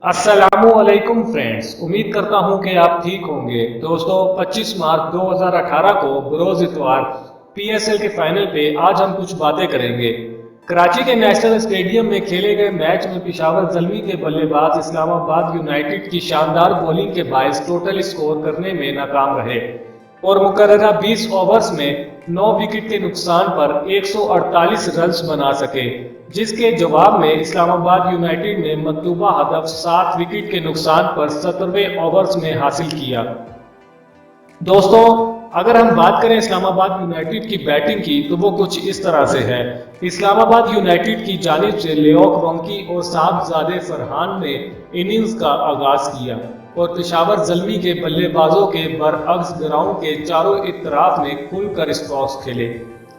अस्सलामुअलैकुम फ्रेंड्स, उम्मीद करता हूं कि आप ठीक होंगे। दोस्तों 25 मार्च 2018 को बरोज इतवार पीएसएल के फाइनल पे आज हम कुछ बातें करेंगे। कराची के नेशनल स्टेडियम में खेले गए मैच में पेशावर ज़ल्मी के बल्लेबाज इस्लामाबाद यूनाइटेड की शानदार बॉलिंग के बायस टोटल स्कोर करने में नाकाम रहे और मुकर्ररा 20 ओवर्स में 9 विकेट के नुकसान पर 148 रन्स बना सके, जिसके जवाब में इस्लामाबाद यूनाइटेड ने मतलूबा हदफ 7 विकेट के नुकसान पर 17वें ओवर्स में हासिल किया। दोस्तों अगर हम बात करें इस्लामाबाद यूनाइटेड की बैटिंग की तो वो कुछ इस तरह से है। इस्लामाबाद यूनाइटेड की जानिब से लियोक रोंकी और साहबजादे फरहान ने इनिंग्स का आगाज किया और पेशावर ज़ल्मी के बल्लेबाजों के बरअक्स ग्राउंड के चारों इतराफ में खुलकर स्ट्रोक्स खेले।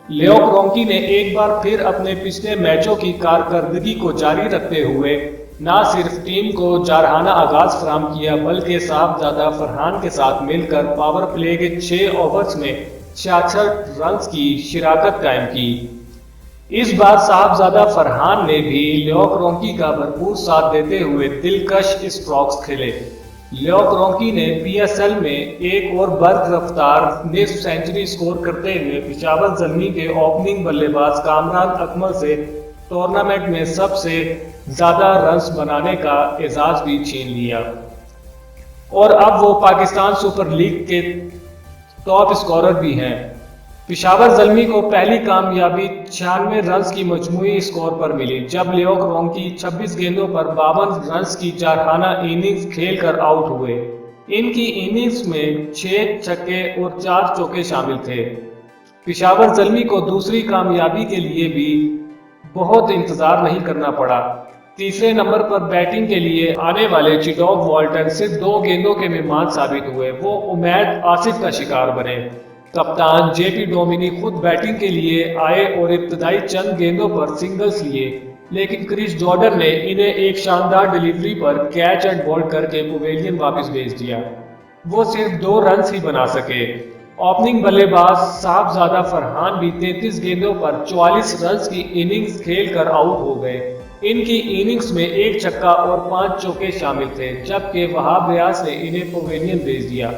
लियोक रोंकी ने एक बार फिर अपने पिछले मैचों की कारकर्दगी को जारी रखते हुए न सिर्फ टीम को जारहाना आगाज फराहम किया बल्कि साहबजादा फरहान के साथ मिलकर पावर प्ले के 6 ओवर्स में 66 रन्स की शिराकत कायम की। इस बार साहबजादा फरहान ने भी लियोक रोंकी का भरपूर साथ देते हुए दिलकश स्ट्रोक्स खेले। लियोक रोंकी ने पीएसएल में एक और बर्क रफ्तार निस्फ सेंचुरी स्कोर करते हुए पेशावर ज़ल्मी के ओपनिंग बल्लेबाज कामरान अकमल से टूर्नामेंट में सबसे ज्यादा रन्स बनाने का एजाज भी छीन लिया और अब वो पाकिस्तान सुपर लीग के टॉप स्कोरर भी हैं। पेशावर ज़ल्मी को पहली कामयाबी 96 रन्स की मजमूई स्कोर पर मिली जब लियोक रोंकी 26 गेंदों पर 52 रन्स की जारहाना इनिंग्स खेलकर आउट हुए। इनकी इनिंग्स में 6 छक्के और 4 चौके शामिल थे। पेशावर ज़ल्मी को दूसरी कामयाबी के लिए भी बहुत इंतजार नहीं करना पड़ा। तीसरे नंबर पर बैटिंग के लिए आने वाले चिडॉग वॉल्टन सिर्फ 2 गेंदों के मेहमान साबित हुए। वो उमैद आसिफ का शिकार बने। कप्तान जेपी डोमिनी खुद बैटिंग के लिए आए और इब्तदाई चंद गेंदों पर सिंगल्स लिए, लेकिन क्रिस जॉर्डन ने इन्हें एक शानदार डिलीवरी पर कैच एंड बोल्ड करके पवेलियन वापस भेज दिया। वो सिर्फ 2 रन्स ही बना सके। ओपनिंग बल्लेबाज साहबजादा फरहान भी 33 गेंदों पर 44 रन्स की इनिंग्स खेलकर आउट हो गए। इनकी इनिंग्स में 1 छक्का और 5 चौके शामिल थे, जबकि वहाब रियाज ने इन्हें पवेलियन भेज दिया।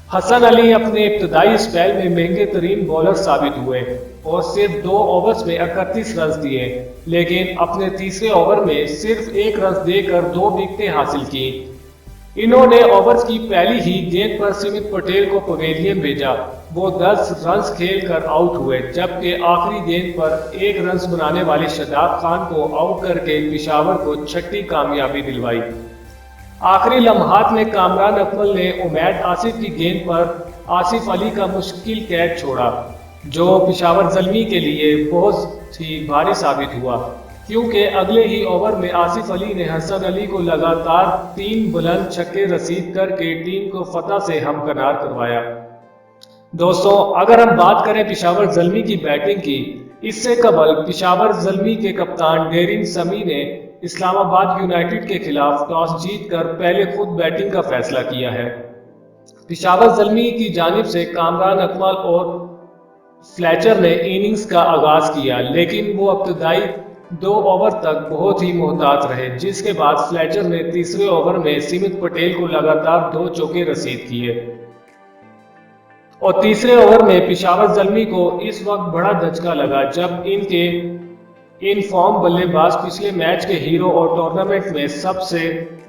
हसन अली अपने इब्तदाई स्पेल में महंगे तरीन बॉलर साबित हुए और सिर्फ 2 ओवर्स में 31 रन्स दिए, लेकिन अपने तीसरे ओवर में सिर्फ 1 रन देकर 2 विकेटें हासिल की। इन्होंने ओवर्स की पहली ही गेंद पर सिमित पटेल को पवेलियन भेजा। वो 10 रन्स खेलकर आउट हुए, जबकि आखिरी गेंद पर 1 रन्स बनाने वाले शादाब खान को आउट करके पेशावर को 6ठी कामयाबी दिलवाई। आखिरी लम्हात में कामरान अकमल ने उमैद आसिफ की गेंद पर आसिफ अली का मुश्किल कैच छोड़ा, जो पेशावर ज़ल्मी के लिए बहुत ही भारी साबित हुआ, क्योंकि अगले ही ओवर में आसिफ अली ने हसन अली को लगातार 3 बुलंद छक्के रसीद करके टीम को फतह से हमकिनार करवाया। दोस्तों अगर हम बात करें पेशावर ज़ल्मी की बैटिंग की, इससे कबल पेशावर ज़ल्मी के कप्तान डेरिन समी ने इस्लामाबाद यूनाइटेड के खिलाफ टॉस जीतकर पहले खुद बैटिंग का फैसला किया है। पेशावर ज़ल्मी की जानिब से कामरान अकमल और फ्लेचर ने इनिंग्स का आगाज किया, लेकिन वो इब्तदाई 2 ओवर तक बहुत ही मोहतात रहे, जिसके बाद फ्लेचर ने तीसरे ओवर में सिमित पटेल को लगातार 2 चौके रसीद किए और तीसरे ओवर में पेशावर ज़ल्मी को इस वक्त बड़ा धचका लगा जब इनके इन फॉर्म बल्लेबाज पिछले मैच के हीरो और टूर्नामेंट में सबसे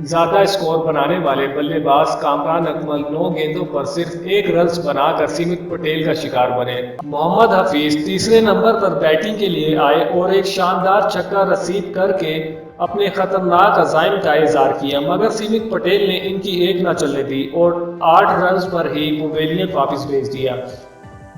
ज्यादा स्कोर बनाने वाले बल्लेबाज कामरान अकमल 9 गेंदों पर सिर्फ 1 रन बनाकर सिमित पटेल का शिकार बने। मोहम्मद हफीज तीसरे नंबर पर बैटिंग के लिए आए और एक शानदार छक्का रसीद करके अपने खतरनाक अज़ाइम का इज़हार किया, मगर सिमित पटेल ने इनकी एक न चलने दी और 8 रन पर ही पवेलियन वापस भेज दिया।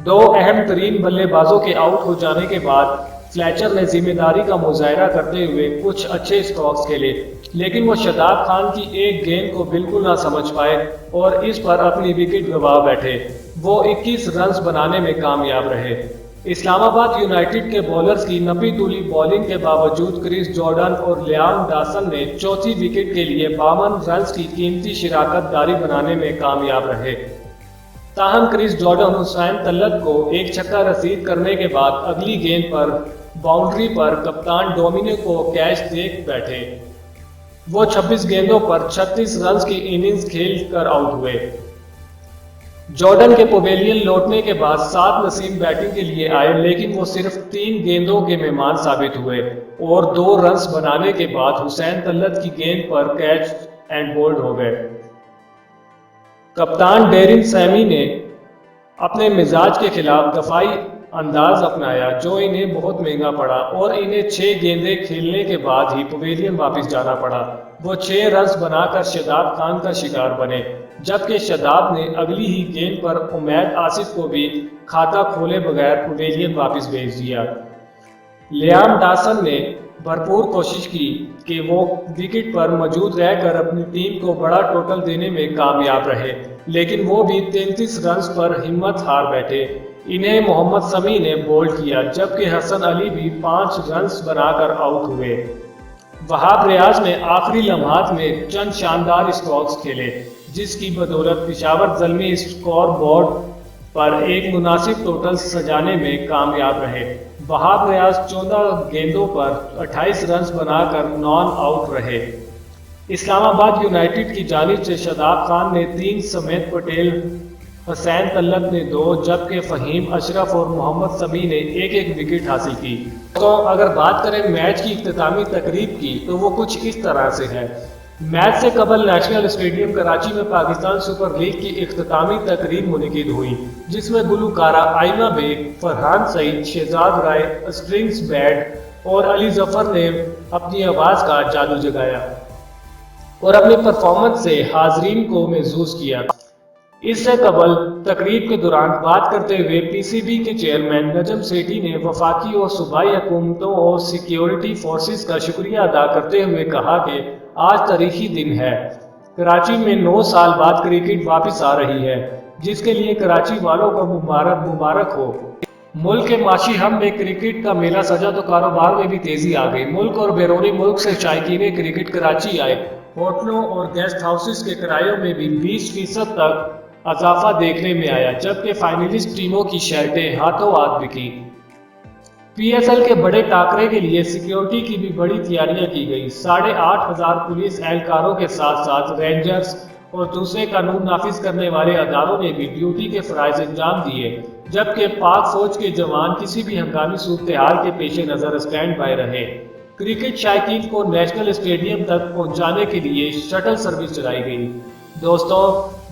2 अहम तरीन बल्लेबाजों के आउट हो जाने के बाद फ्लेचर ने जिम्मेदारी का मुजाहरा करते हुए कुछ अच्छे स्ट्रोक्स खेले, लेकिन वो शादाब खान की एक गेंद को बिल्कुल ना समझ पाए और इस पर अपनी विकेट गंवा बैठे। वो 21 रन्स बनाने में कामयाब रहे। इस्लामाबाद यूनाइटेड के बॉलर्स की नपी तुली बॉलिंग के बावजूद क्रिस जॉर्डन और लियाम डॉसन ने चौथी विकेट के लिए 52 रन्स की कीमती शिराकत दारी बनाने में कामयाब रहे। ताहम क्रिस जॉर्डन हुसैन तल्लत को एक छक्का रसीद करने के बाद अगली गेंद पर बाउंड्री पर कप्तान डोमिनिक को कैच देख बैठे। وہ 26 گیندوں پر 36 رنز کی اننگز کھیل کر آؤٹ ہوئے۔ جارڈن کے پویلین لوٹنے کے بعد 7 نسیم بیٹنگ کے لیے آئے، لیکن وہ صرف 3 گیندوں کے مہمان ثابت ہوئے اور 2 رنز بنانے کے بعد حسین طلعت کی گیند پر کیچ اینڈ بولڈ ہو گئے۔ کپتان ڈیرن سیمی نے اپنے مزاج کے خلاف دفاعی انداز اپنایا جو انہیں بہت مہنگا پڑا اور انہیں 6 گیندیں کھیلنے کے بعد ہی پویلین واپس جانا پڑا۔ وہ 6 رنز بنا کر شاداب خان کا شکار بنے، جبکہ شاداب نے اگلی ہی گیند پر امید آصف کو بھی کھاتہ کھولے بغیر پویلین واپس بھیج دیا۔ لیام ڈاسن نے بھرپور کوشش کی کہ وہ وکٹ پر موجود رہ کر اپنی ٹیم کو بڑا ٹوٹل دینے میں کامیاب رہے، لیکن وہ بھی 33 رنز پر ہمت ہار بیٹھے۔ انہیں محمد سمیع نے بولڈ کیا، جبکہ حسن علی بھی 5 رنز بنا کر آؤٹ ہوئے۔ وہاب ریاض نے آخری لمحات میں چند شاندار اسٹروکس کھیلے، جس کی بدولت پشاور زلمی اسکور بورڈ پر ایک مناسب ٹوٹل سجانے میں کامیاب رہے۔ وہاب ریاض 14 گیندوں پر 28 رنز بنا کر نان آؤٹ رہے۔ اسلام آباد یونائیٹڈ کی جانب سے شاداب خان نے 3 سمیت پٹیل، حسین طلعت نے 2 جبکہ فہیم اشرف اور محمد سمیع نے ایک وکٹ حاصل کی۔ تو اگر بات کریں میچ کی اختتامی تقریب کی تو وہ کچھ اس طرح سے ہے۔ میچ سے قبل نیشنل اسٹیڈیم کراچی میں پاکستان سپر لیگ کی اختتامی تقریب منعقد ہوئی، جس میں گلوکارہ آئمہ بیگ، فرحان سعید، شہزاد رائے، اسٹرنگز بینڈ اور علی ظفر نے اپنی آواز کا جادو جگایا اور اپنی پرفارمنس سے حاضرین کو محظوظ کیا۔ اس سے قبل تقریب کے دوران بات کرتے ہوئے پی سی بی کے چیئرمین نجم سیٹھی نے وفاقی اور صوبائی حکومتوں اور سیکیورٹی فورسز کا شکریہ ادا کرتے ہوئے کہا کہ آج تاریخی دن ہے۔ کراچی میں 9 سال بعد کرکٹ واپس آ رہی ہے، جس کے لیے کراچی والوں کو مبارک ہو۔ ملک کے معاشی ہب میں کرکٹ کا میلہ سجا تو کاروبار میں بھی تیزی آ گئی۔ ملک اور بیرونی ملک سے شائقین کرکٹ کراچی آئے۔ ہوٹلوں اور گیسٹ ہاؤسز کے کرایوں میں بھی 20% تک اضافہ دیکھنے میں آیا، جبکہ فائنلسٹ ٹیموں کی شرٹیں ہاتھوں ہاتھ بکی۔ پی ایس ایل کے بڑے ٹاکرے کے لیے سیکیورٹی کی بھی بڑی تیاریاں کی گئی۔ 8,500 پولیس اہلکاروں کے ساتھ ساتھ رینجرز اور دوسرے قانون نافذ کرنے والے اداروں نے بھی ڈیوٹی کے فرائض انجام دیے، جبکہ پاک فوج کے جوان کسی بھی ہنگامی صورتحال کے پیش نظر اسٹینڈ بائی رہے۔ کرکٹ شائقین کو نیشنل اسٹیڈیم تک پہنچانے کے لیے شٹل سروس چلائی گئی۔ دوستوں،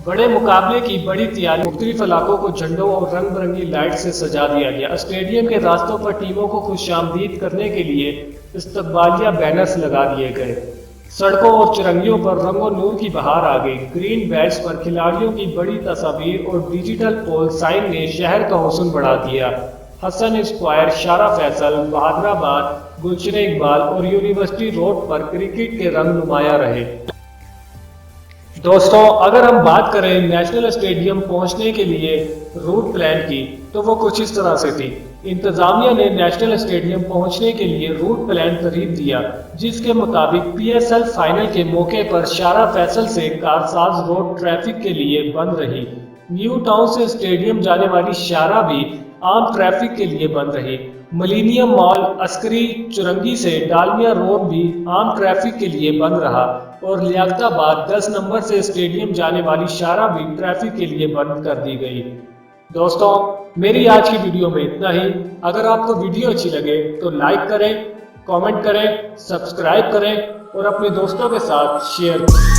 بڑے مقابلے کی بڑی تیاری، مختلف علاقوں کو جھنڈوں اور رنگ برنگی لائٹ سے سجا دیا گیا۔ اسٹیڈیم کے راستوں پر ٹیموں کو خوش آمدید کرنے کے لیے استقبالیہ بینرز لگا دیے گئے۔ سڑکوں اور چرنگیوں پر رنگ و نور کی بہار آ گئی۔ گرین بیچ پر کھلاڑیوں کی بڑی تصاویر اور ڈیجیٹل پول سائن نے شہر کا حسن بڑھا دیا۔ حسن اسکوائر، شارع فیصل، بہادر آباد، گلشن اقبال اور یونیورسٹی روڈ پر کرکٹ کے رنگ نمایاں رہے۔ دوستوں، اگر ہم بات کریں نیشنل اسٹیڈیم پہنچنے کے لیے روٹ پلان کی تو وہ کچھ اس طرح سے تھی۔ انتظامیہ نے نیشنل اسٹیڈیم پہنچنے کے لیے روٹ پلان ترتیب دیا، جس کے مطابق پی ایس ایل فائنل کے موقع پر شارع فیصل سے کارساز روڈ ٹریفک کے لیے بند رہی۔ نیو ٹاؤن سے اسٹیڈیم جانے والی شارع بھی عام ٹریفک کے لیے بند رہی۔ ملینیم مال، عسکری چرنگی سے ڈالمیا روڈ بھی عام ٹریفک کے لیے بند رہا اور لیاقت آباد 10 نمبر سے اسٹیڈیم جانے والی شارع بھی ٹریفک کے لیے بند کر دی گئی۔ دوستوں، میری آج کی ویڈیو میں اتنا ہی۔ اگر آپ کو ویڈیو اچھی لگے تو لائک کریں، کامنٹ کریں، سبسکرائب کریں اور اپنے دوستوں کے ساتھ شیئر کریں۔